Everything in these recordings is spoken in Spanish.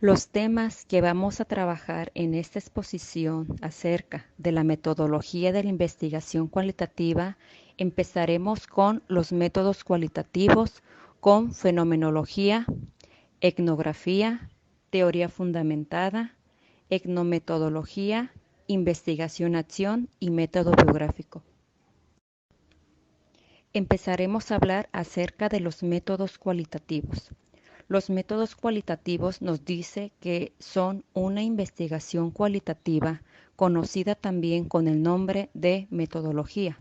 Los temas que vamos a trabajar en esta exposición acerca de la metodología de la investigación cualitativa, empezaremos con los métodos cualitativos, con fenomenología, etnografía, teoría fundamentada, etnometodología, investigación-acción y método biográfico. Empezaremos a hablar acerca de los métodos cualitativos. Los métodos cualitativos nos dice que son una investigación cualitativa conocida también con el nombre de metodología.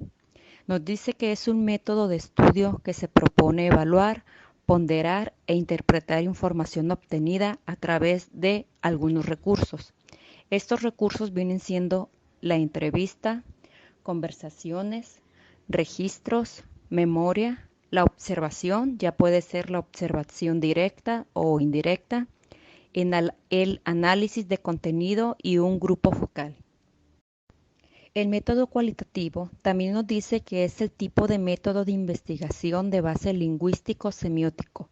Nos dice que es un método de estudio que se propone evaluar, ponderar e interpretar información obtenida a través de algunos recursos. Estos recursos vienen siendo la entrevista, conversaciones, registros, memoria, la observación, ya puede ser la observación directa o indirecta, en el análisis de contenido y un grupo focal. El método cualitativo también nos dice que es el tipo de método de investigación de base lingüístico-semiótico,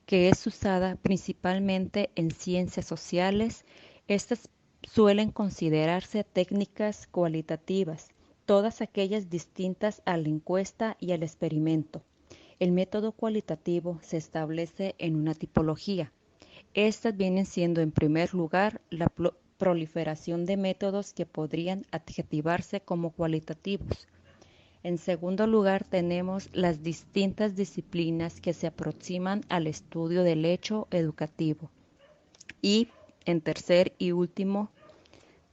que es usada principalmente en ciencias sociales. Estas suelen considerarse técnicas cualitativas, todas aquellas distintas a la encuesta y al experimento. El método cualitativo se establece en una tipología. Estas vienen siendo en primer lugar la proliferación de métodos que podrían adjetivarse como cualitativos. En segundo lugar tenemos las distintas disciplinas que se aproximan al estudio del hecho educativo. Y en tercer y último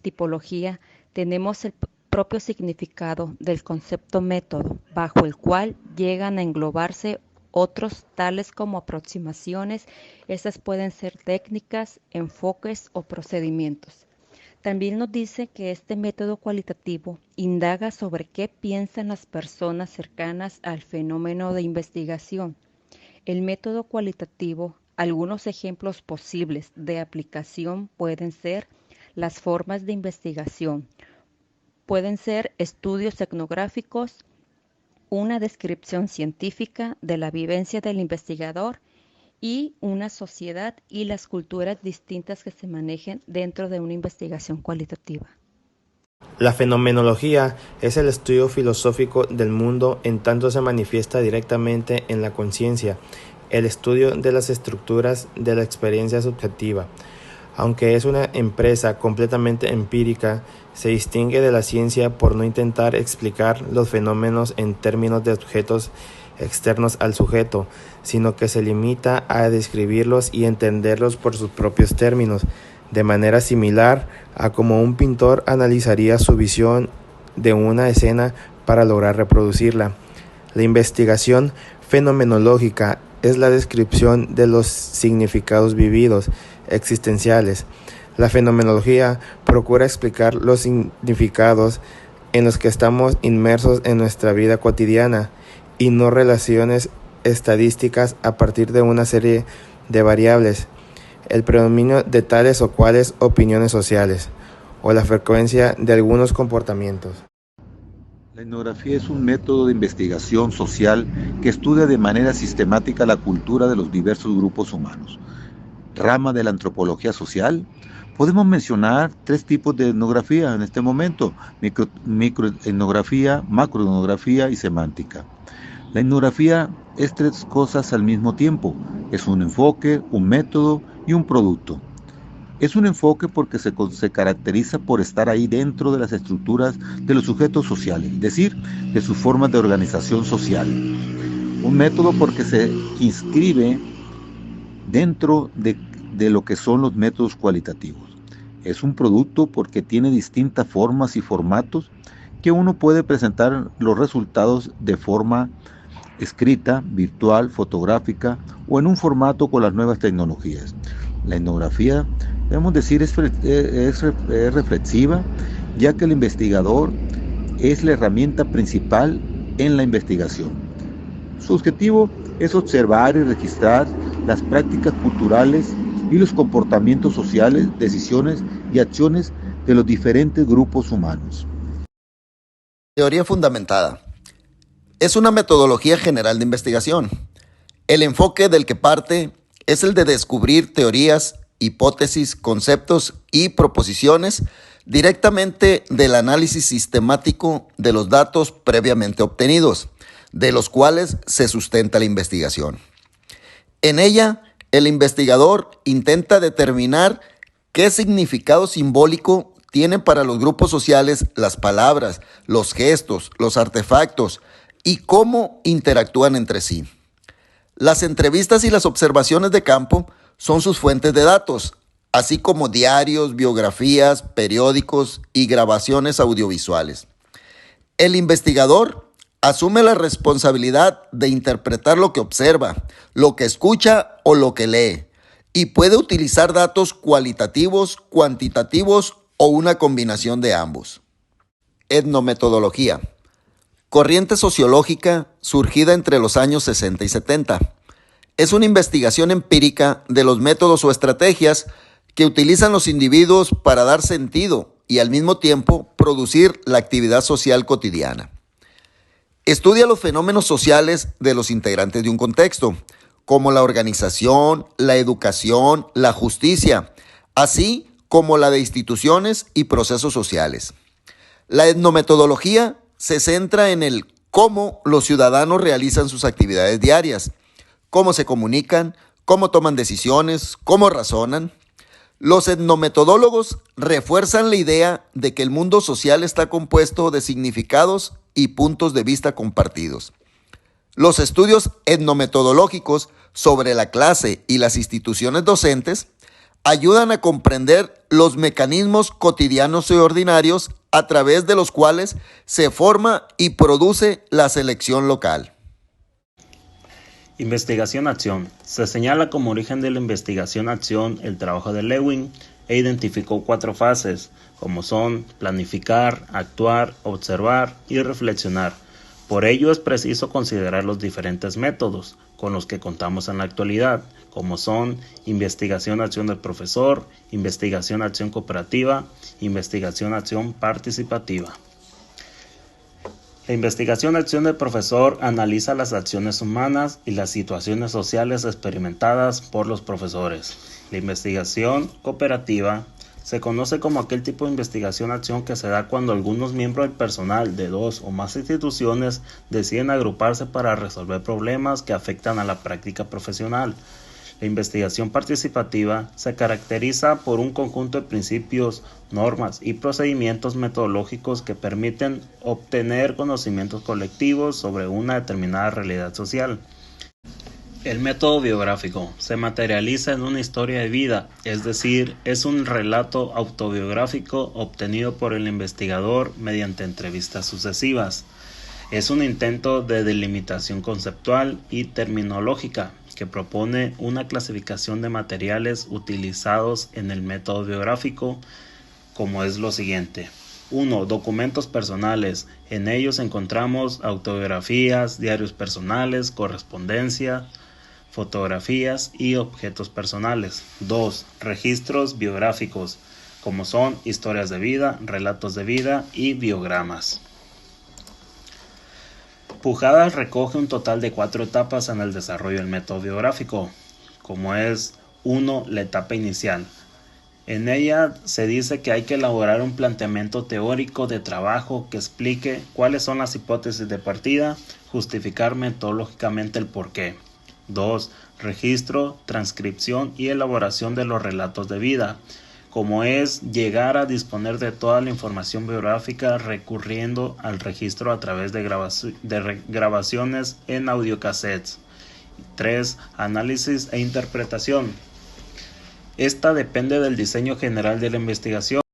tipología tenemos el propio significado del concepto método, bajo el cual llegan a englobarse otros tales como aproximaciones. Estas pueden ser técnicas, enfoques o procedimientos. También nos dice que este método cualitativo indaga sobre qué piensan las personas cercanas al fenómeno de investigación. El método cualitativo, algunos ejemplos posibles de aplicación pueden ser las formas de investigación, pueden ser estudios etnográficos, una descripción científica de la vivencia del investigador y una sociedad y las culturas distintas que se manejen dentro de una investigación cualitativa. La fenomenología es el estudio filosófico del mundo en tanto se manifiesta directamente en la conciencia, el estudio de las estructuras de la experiencia subjetiva. Aunque es una empresa completamente empírica, se distingue de la ciencia por no intentar explicar los fenómenos en términos de objetos externos al sujeto, sino que se limita a describirlos y entenderlos por sus propios términos, de manera similar a como un pintor analizaría su visión de una escena para lograr reproducirla. La investigación fenomenológica es la descripción de los significados vividos, existenciales. La fenomenología procura explicar los significados en los que estamos inmersos en nuestra vida cotidiana y no relaciones estadísticas a partir de una serie de variables, el predominio de tales o cuales opiniones sociales, o la frecuencia de algunos comportamientos. La etnografía es un método de investigación social que estudia de manera sistemática la cultura de los diversos grupos humanos. Rama de la antropología social. Podemos mencionar tres tipos de etnografía en este momento: microetnografía, macroetnografía y semántica. La etnografía es tres cosas al mismo tiempo. Es un enfoque, un método y un producto. Es un enfoque porque se caracteriza por estar ahí dentro de las estructuras de los sujetos sociales, es decir, de sus formas de organización social. Un método porque se inscribe dentro de lo que son los métodos cualitativos. Es un producto porque tiene distintas formas y formatos que uno puede presentar los resultados de forma escrita, virtual, fotográfica o en un formato con las nuevas tecnologías. La etnografía, debemos decir, es reflexiva, ya que el investigador es la herramienta principal en la investigación. Su objetivo es observar y registrar las prácticas culturales y los comportamientos sociales, decisiones y acciones de los diferentes grupos humanos. Teoría fundamentada. Es una metodología general de investigación. El enfoque del que parte es el de descubrir teorías hipótesis, conceptos y proposiciones directamente del análisis sistemático de los datos previamente obtenidos, de los cuales se sustenta la investigación. En ella, el investigador intenta determinar qué significado simbólico tienen para los grupos sociales las palabras, los gestos, los artefactos y cómo interactúan entre sí. Las entrevistas y las observaciones de campo son sus fuentes de datos, así como diarios, biografías, periódicos y grabaciones audiovisuales. El investigador asume la responsabilidad de interpretar lo que observa, lo que escucha o lo que lee, y puede utilizar datos cualitativos, cuantitativos o una combinación de ambos. Etnometodología. Corriente sociológica surgida entre los años 60 y 70. Es una investigación empírica de los métodos o estrategias que utilizan los individuos para dar sentido y al mismo tiempo producir la actividad social cotidiana. Estudia los fenómenos sociales de los integrantes de un contexto, como la organización, la educación, la justicia, así como la de instituciones y procesos sociales. La etnometodología se centra en el cómo los ciudadanos realizan sus actividades diarias, cómo se comunican, cómo toman decisiones, cómo razonan. Los etnometodólogos refuerzan la idea de que el mundo social está compuesto de significados y puntos de vista compartidos. Los estudios etnometodológicos sobre la clase y las instituciones docentes ayudan a comprender los mecanismos cotidianos y ordinarios a través de los cuales se forma y produce la selección local. Investigación-acción. Se señala como origen de la investigación-acción el trabajo de Lewin e identificó 4 fases, como son planificar, actuar, observar y reflexionar. Por ello es preciso considerar los diferentes métodos con los que contamos en la actualidad, como son investigación-acción del profesor, investigación-acción cooperativa, investigación-acción participativa. La investigación-acción del profesor analiza las acciones humanas y las situaciones sociales experimentadas por los profesores. La investigación cooperativa se conoce como aquel tipo de investigación-acción que se da cuando algunos miembros del personal de 2 o más instituciones deciden agruparse para resolver problemas que afectan a la práctica profesional. La investigación participativa se caracteriza por un conjunto de principios, normas y procedimientos metodológicos que permiten obtener conocimientos colectivos sobre una determinada realidad social. El método biográfico se materializa en una historia de vida, es decir, es un relato autobiográfico obtenido por el investigador mediante entrevistas sucesivas. Es un intento de delimitación conceptual y terminológica que propone una clasificación de materiales utilizados en el método biográfico, como es lo siguiente. 1. Documentos personales. En ellos encontramos autobiografías, diarios personales, correspondencia, fotografías y objetos personales. 2. Registros biográficos, como son historias de vida, relatos de vida y biogramas. Pujadas recoge un total de 4 etapas en el desarrollo del método biográfico, como es 1. La etapa inicial. En ella se dice que hay que elaborar un planteamiento teórico de trabajo que explique cuáles son las hipótesis de partida, justificar metodológicamente el porqué. 2. Registro, transcripción y elaboración de los relatos de vida, como es llegar a disponer de toda la información biográfica recurriendo al registro a través de grabaciones en audiocassettes. 3. Análisis e interpretación. Esta depende del diseño general de la investigación.